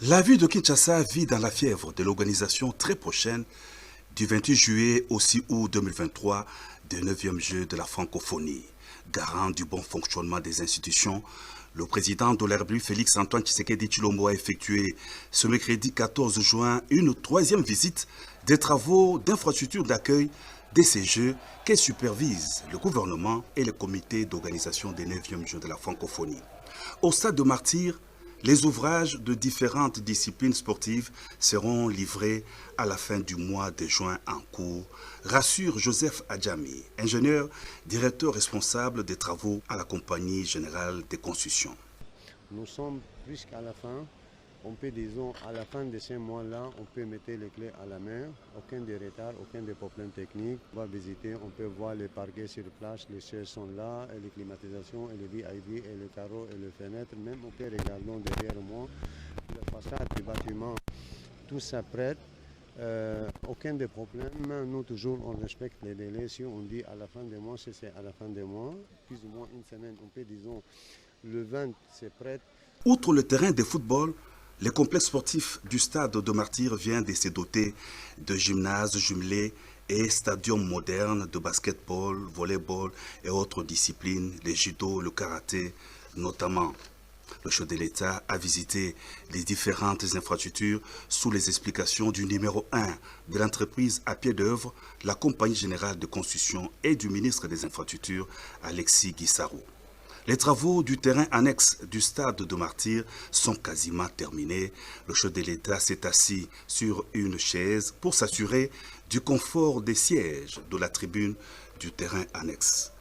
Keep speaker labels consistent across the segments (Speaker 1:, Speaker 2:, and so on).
Speaker 1: La ville de Kinshasa vit dans la fièvre de l'organisation très prochaine du 28 juillet au 6 août 2023 des 9e Jeux de la francophonie. Garant du bon fonctionnement des institutions, le président de la République Félix-Antoine Tshisekedi Tshilombo a effectué ce mercredi 14 juin une troisième visite des travaux d'infrastructure d'accueil de ces Jeux que supervisent le gouvernement et le comité d'organisation des 9e Jeux de la francophonie. Au stade de Martyrs, les ouvrages de différentes disciplines sportives seront livrés à la fin du mois de juin en cours, rassure Joseph Adjami, ingénieur, directeur responsable des travaux à la Compagnie générale des constructions.
Speaker 2: Nous sommes jusqu'à la fin. On peut, disons, à la fin de ces mois-là, on peut mettre les clés à la main. Aucun de retard, aucun de problème technique. On va visiter, on peut voir les parquets sur place, les chaises sont là, et les climatisations, et les VIP, et les carreaux, et les fenêtres. Même on peut regarder derrière moi, la façade du bâtiment, tout ça prête. Aucun des problèmes. Nous, toujours, on respecte les délais. Si on dit à la fin du mois, c'est à la fin du mois. Plus ou moins une semaine, on peut, disons, le 20, c'est prêt.
Speaker 1: Outre le terrain de football, le complexe sportif du stade de Martyrs vient de se doter de gymnases jumelés et stadiums modernes de basketball, volleyball et autres disciplines, le judo, le karaté notamment. Le chef de l'État a visité les différentes infrastructures sous les explications du numéro 1 de l'entreprise à pied d'œuvre, la Compagnie générale de construction et du ministre des Infrastructures, Alexis Guissaro. Les travaux du terrain annexe du stade de Martyrs sont quasiment terminés. Le chef de l'État s'est assis sur une chaise pour s'assurer du confort des sièges de la tribune du terrain annexe.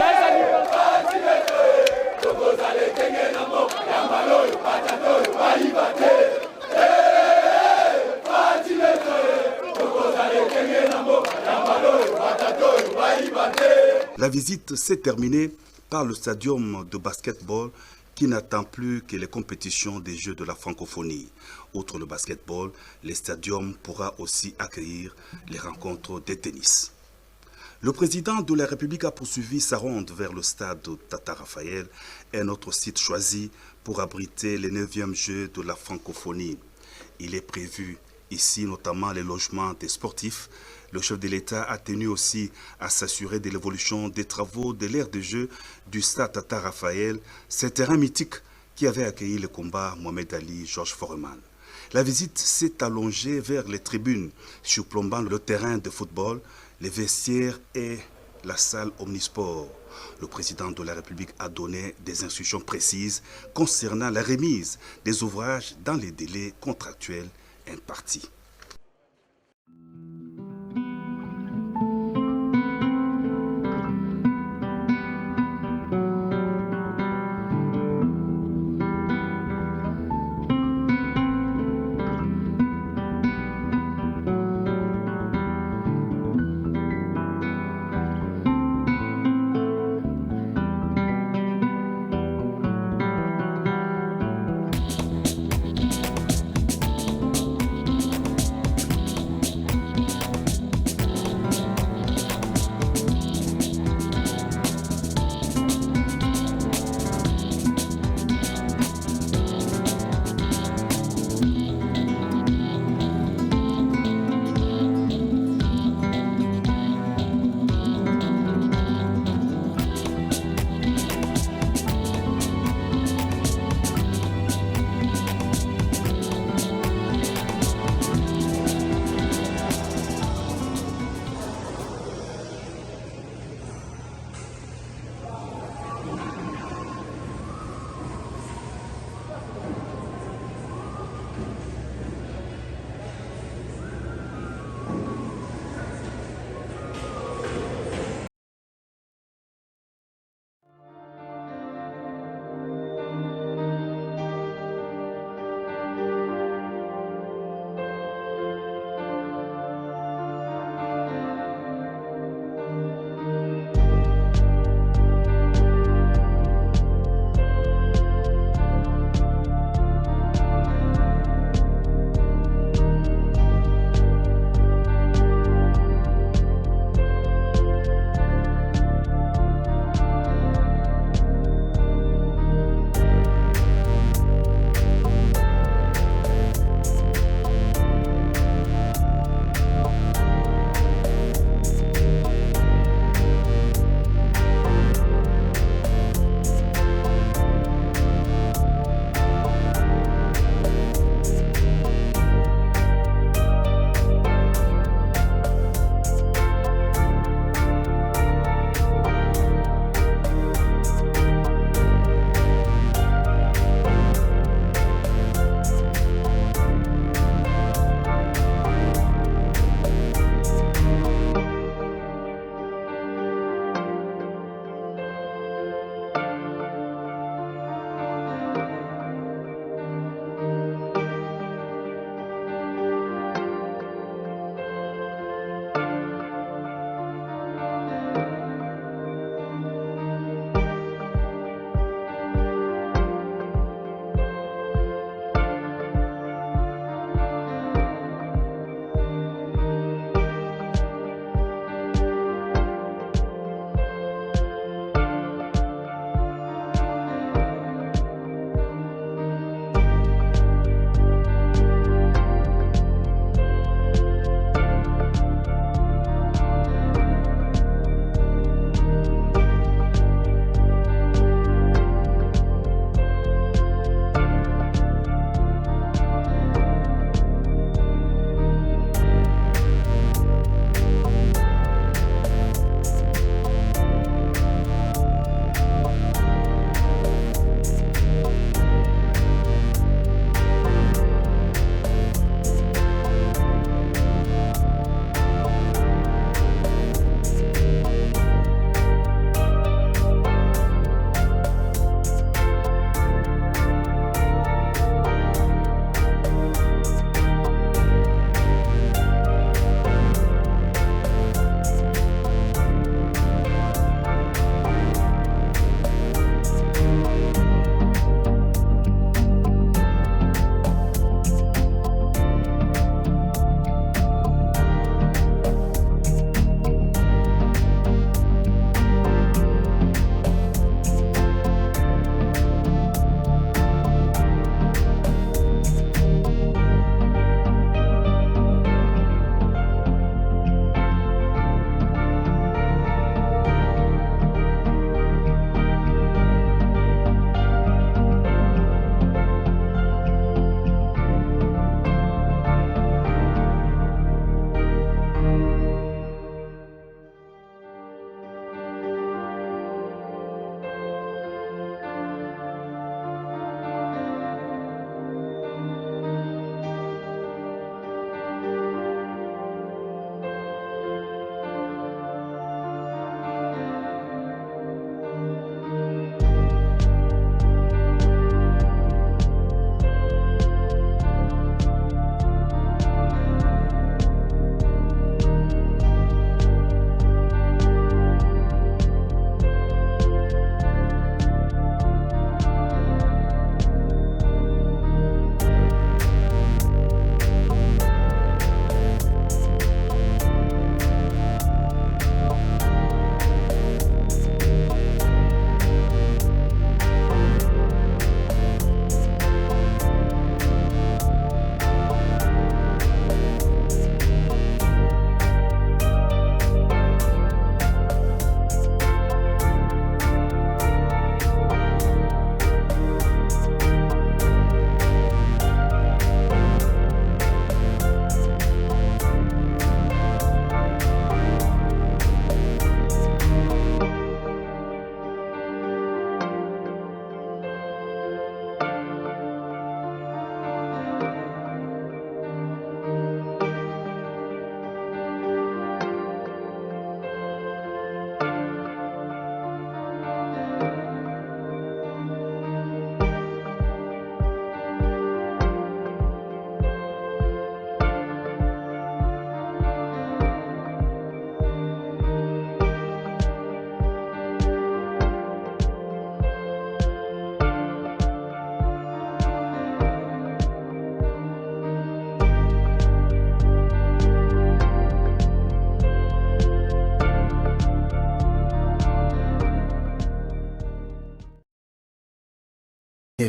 Speaker 1: La visite s'est terminée par le stadium de basketball qui n'attend plus que les compétitions des Jeux de la francophonie. Outre le basketball, le stadium pourra aussi accueillir les rencontres de tennis. Le président de la République a poursuivi sa ronde vers le stade Tata Raphaël, un autre site choisi pour abriter les 9e Jeux de la francophonie. Il est prévu ici notamment les logements des sportifs. Le chef de l'État a tenu aussi à s'assurer de l'évolution des travaux de l'aire de jeu du stade Tata Raphaël, ce terrain mythique qui avait accueilli le combat Mohamed Ali, Georges Foreman. La visite s'est allongée vers les tribunes, surplombant le terrain de football, les vestiaires et la salle omnisport. Le président de la République a donné des instructions précises concernant la remise des ouvrages dans les délais contractuels impartis.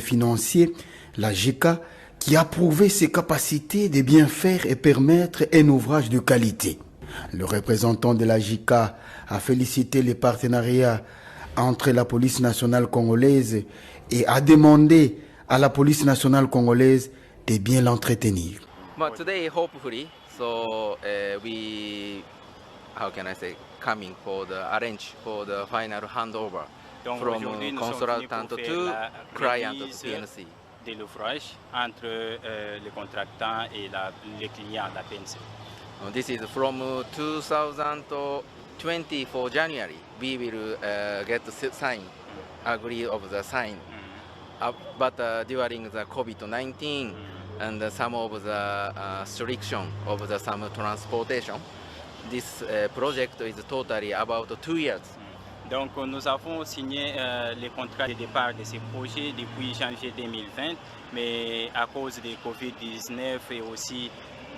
Speaker 3: financier, la JICA, qui a prouvé ses capacités de bien faire et permettre un ouvrage de qualité. Le représentant de la JICA a félicité les partenariats entre la police nationale congolaise et a demandé à la police nationale congolaise de bien l'entretenir.
Speaker 4: Today, hopefully, we, coming for the arrange for the final handover from consultant to client to PNC.
Speaker 5: De l'ouvrage entre le contractant et les clients de la PNC.
Speaker 4: This is from 2020 for January. We will get the sign, agree of the sign. But during the COVID-19 and some of the restriction of the some transportation, this project is totally about 2 years.
Speaker 5: Donc nous avons signé le contrat de départ de ce projet depuis janvier 2020, mais à cause de Covid-19 et aussi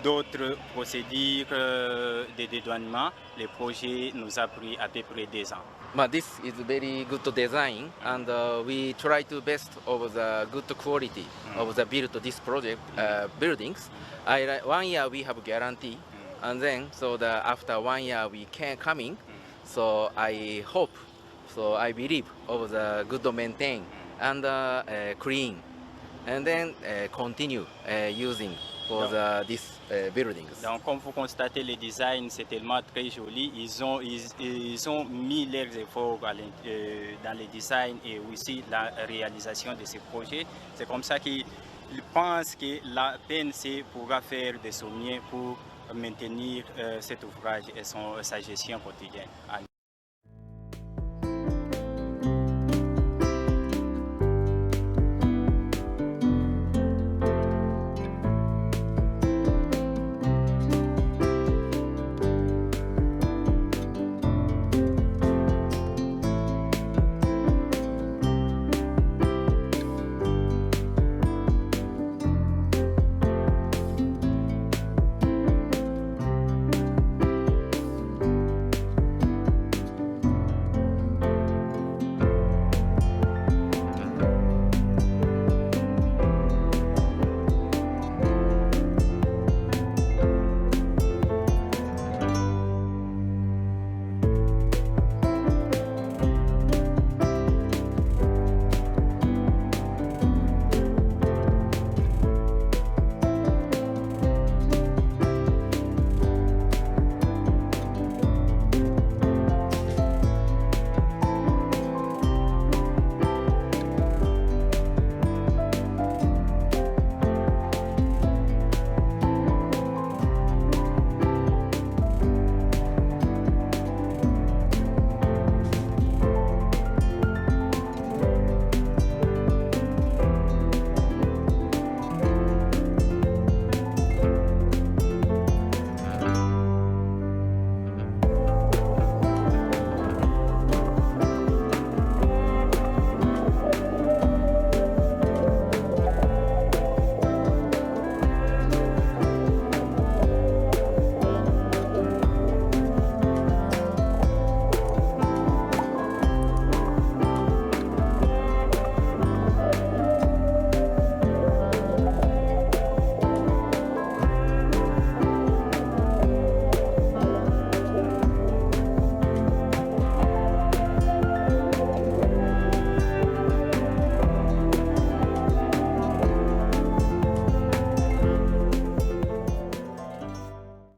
Speaker 5: d'autres procédures de dédouanement, le projet nous a pris à peu près 2 ans.
Speaker 4: But this is very good design, and we try to best of the good quality of the build this project buildings. 1 year we have guarantee, and then after 1 year we can coming. So I hope, so I believe of the good maintain and clean, and then continue using for these buildings.
Speaker 5: Donc comme vous constatez, le design c'est tellement très joli. Ils ont mis leurs efforts dans le design et aussi la réalisation de ces projets. C'est comme ça qu'ils pensent que la PNC pourra faire de son mieux pour maintenir cet ouvrage et sa gestion quotidienne.